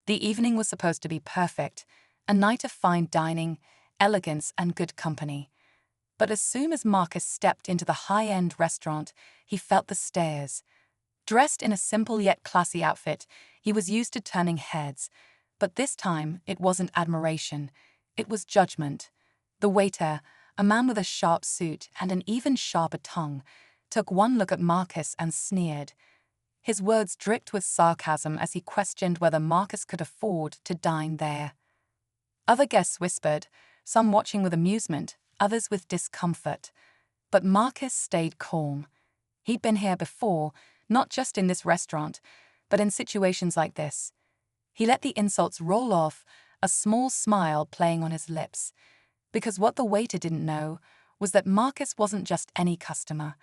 The evening was supposed to be perfect, a night of fine dining, elegance, and good company. But as soon as Marcus stepped into the high-end restaurant, he felt the stares. Dressed in a simple yet classy outfit, he was used to turning heads. But this time, it wasn't admiration. It was judgment. The waiter, a man with a sharp suit and an even sharper tongue, took one look at Marcus and sneered. His words dripped with sarcasm as he questioned whether Marcus could afford to dine there. Other guests whispered, some watching with amusement, others with discomfort. But Marcus stayed calm. He'd been here before, not just in this restaurant, but in situations like this. He let the insults roll off, a small smile playing on his lips. Because what the waiter didn't know was that Marcus wasn't just any customer.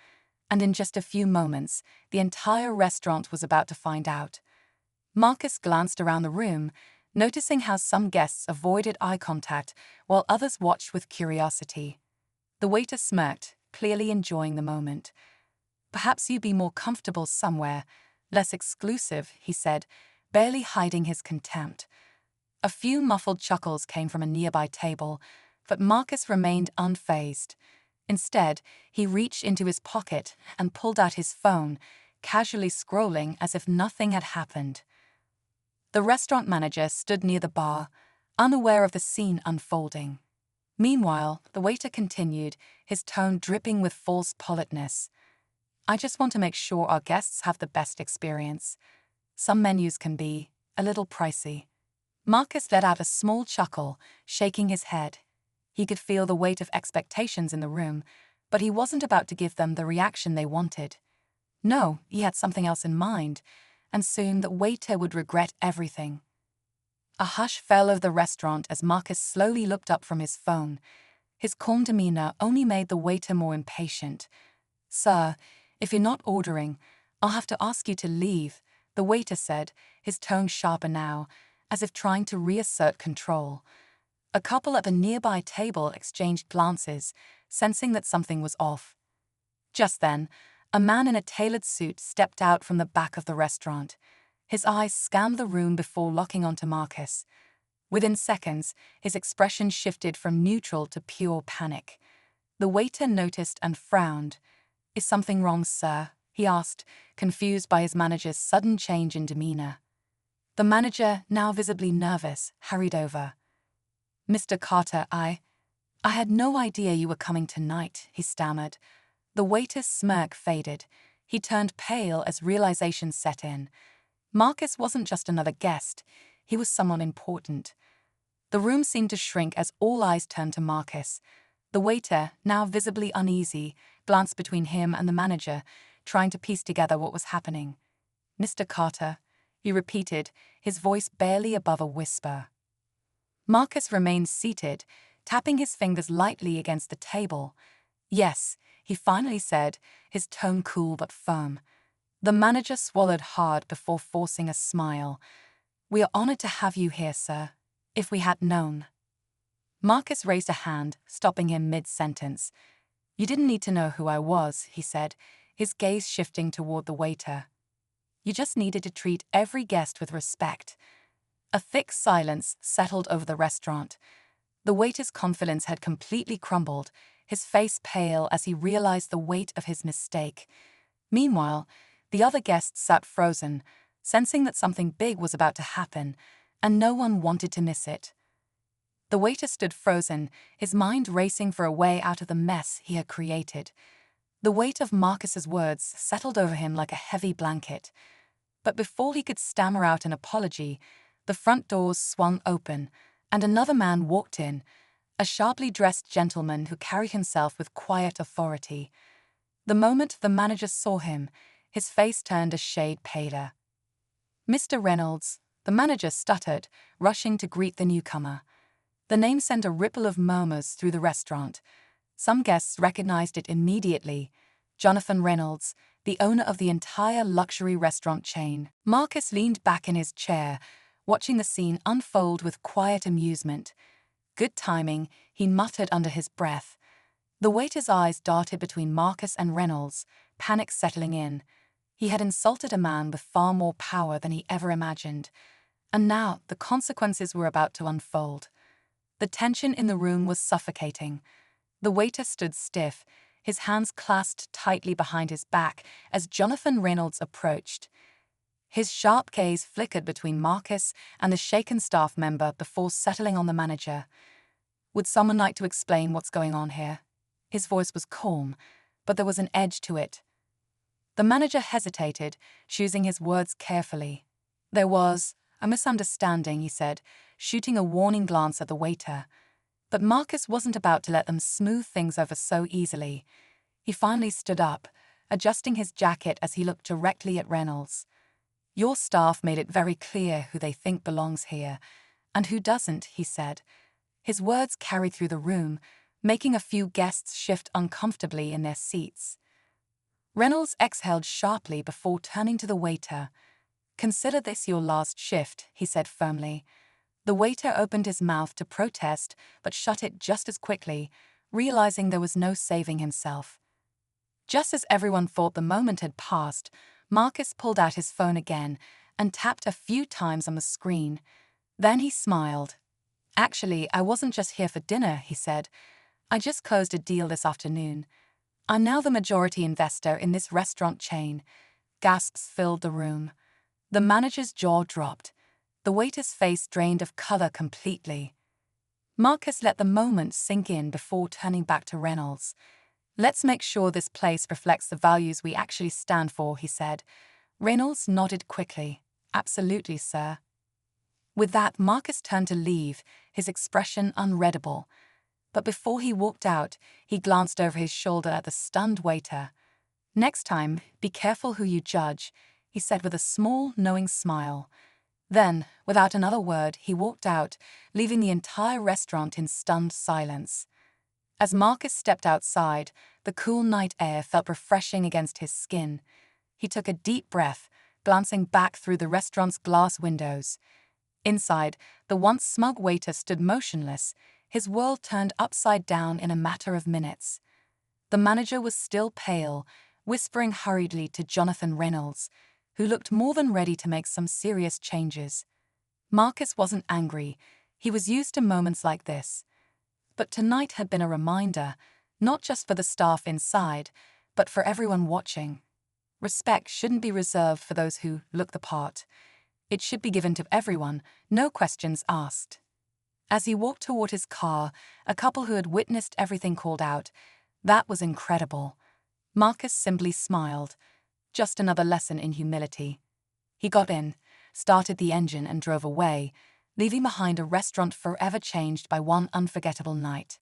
And in just a few moments, the entire restaurant was about to find out. Marcus glanced around the room, noticing how some guests avoided eye contact while others watched with curiosity. The waiter smirked, clearly enjoying the moment. "Perhaps you'd be more comfortable somewhere, less exclusive," he said, barely hiding his contempt. A few muffled chuckles came from a nearby table, but Marcus remained unfazed. Instead, he reached into his pocket and pulled out his phone, casually scrolling as if nothing had happened. The restaurant manager stood near the bar, unaware of the scene unfolding. Meanwhile, the waiter continued, his tone dripping with false politeness. "I just want to make sure our guests have the best experience. Some menus can be a little pricey." Marcus let out a small chuckle, shaking his head. He could feel the weight of expectations in the room, but he wasn't about to give them the reaction they wanted. No, he had something else in mind, and soon the waiter would regret everything. A hush fell over the restaurant as Marcus slowly looked up from his phone. His calm demeanor only made the waiter more impatient. "Sir, if you're not ordering, I'll have to ask you to leave," the waiter said, his tone sharper now, as if trying to reassert control. A couple at a nearby table exchanged glances, sensing that something was off. Just then, a man in a tailored suit stepped out from the back of the restaurant. His eyes scanned the room before locking onto Marcus. Within seconds, his expression shifted from neutral to pure panic. The waiter noticed and frowned. "Is something wrong, sir?" he asked, confused by his manager's sudden change in demeanor. The manager, now visibly nervous, hurried over. "Mr. Carter, I had no idea you were coming tonight," he stammered. The waiter's smirk faded. He turned pale as realization set in. Marcus wasn't just another guest, he was someone important. The room seemed to shrink as all eyes turned to Marcus. The waiter, now visibly uneasy, glanced between him and the manager, trying to piece together what was happening. "Mr. Carter," he repeated, his voice barely above a whisper. Marcus remained seated, tapping his fingers lightly against the table. "Yes," he finally said, his tone cool but firm. The manager swallowed hard before forcing a smile. "We are honored to have you here, sir. If we had known." Marcus raised a hand, stopping him mid-sentence. "You didn't need to know who I was," he said, his gaze shifting toward the waiter. "You just needed to treat every guest with respect." A thick silence settled over the restaurant. The waiter's confidence had completely crumbled, his face pale as he realized the weight of his mistake. Meanwhile, the other guests sat frozen, sensing that something big was about to happen, and no one wanted to miss it. The waiter stood frozen, his mind racing for a way out of the mess he had created. The weight of Marcus's words settled over him like a heavy blanket. But before he could stammer out an apology, the front doors swung open, and another man walked in, a sharply dressed gentleman who carried himself with quiet authority. The moment the manager saw him, his face turned a shade paler. "Mr. Reynolds," the manager stuttered, rushing to greet the newcomer. The name sent a ripple of murmurs through the restaurant. Some guests recognized it immediately. Jonathan Reynolds, the owner of the entire luxury restaurant chain. Marcus leaned back in his chair, watching the scene unfold with quiet amusement. "Good timing," he muttered under his breath. The waiter's eyes darted between Marcus and Reynolds, panic settling in. He had insulted a man with far more power than he ever imagined. And now the consequences were about to unfold. The tension in the room was suffocating. The waiter stood stiff, his hands clasped tightly behind his back as Jonathan Reynolds approached. His sharp gaze flickered between Marcus and the shaken staff member before settling on the manager. Would someone like to explain what's going on here? His voice was calm, but there was an edge to it. The manager hesitated, choosing his words carefully. There was a misunderstanding, he said, shooting a warning glance at the waiter. But Marcus wasn't about to let them smooth things over so easily. He finally stood up, adjusting his jacket as he looked directly at Reynolds. Your staff made it very clear who they think belongs here, and who doesn't, he said. His words carried through the room, making a few guests shift uncomfortably in their seats. Reynolds exhaled sharply before turning to the waiter. Consider this your last shift, he said firmly. The waiter opened his mouth to protest, but shut it just as quickly, realizing there was no saving himself. Just as everyone thought the moment had passed, Marcus pulled out his phone again and tapped a few times on the screen. Then he smiled. Actually, I wasn't just here for dinner, he said. I just closed a deal this afternoon. I'm now the majority investor in this restaurant chain. Gasps filled the room. The manager's jaw dropped. The waiter's face drained of color completely. Marcus let the moment sink in before turning back to Reynolds. Let's make sure this place reflects the values we actually stand for, he said. Reynolds nodded quickly. Absolutely, sir. With that, Marcus turned to leave, his expression unreadable. But before he walked out, he glanced over his shoulder at the stunned waiter. Next time, be careful who you judge, he said with a small, knowing smile. Then, without another word, he walked out, leaving the entire restaurant in stunned silence. As Marcus stepped outside, the cool night air felt refreshing against his skin. He took a deep breath, glancing back through the restaurant's glass windows. Inside, the once smug waiter stood motionless, his world turned upside down in a matter of minutes. The manager was still pale, whispering hurriedly to Jonathan Reynolds, who looked more than ready to make some serious changes. Marcus wasn't angry. He was used to moments like this. But tonight had been a reminder, not just for the staff inside, but for everyone watching. Respect shouldn't be reserved for those who look the part. It should be given to everyone, no questions asked. As he walked toward his car, a couple who had witnessed everything called out, "That was incredible." Marcus simply smiled. Just another lesson in humility. He got in, started the engine and drove away, leaving behind a restaurant forever changed by one unforgettable night.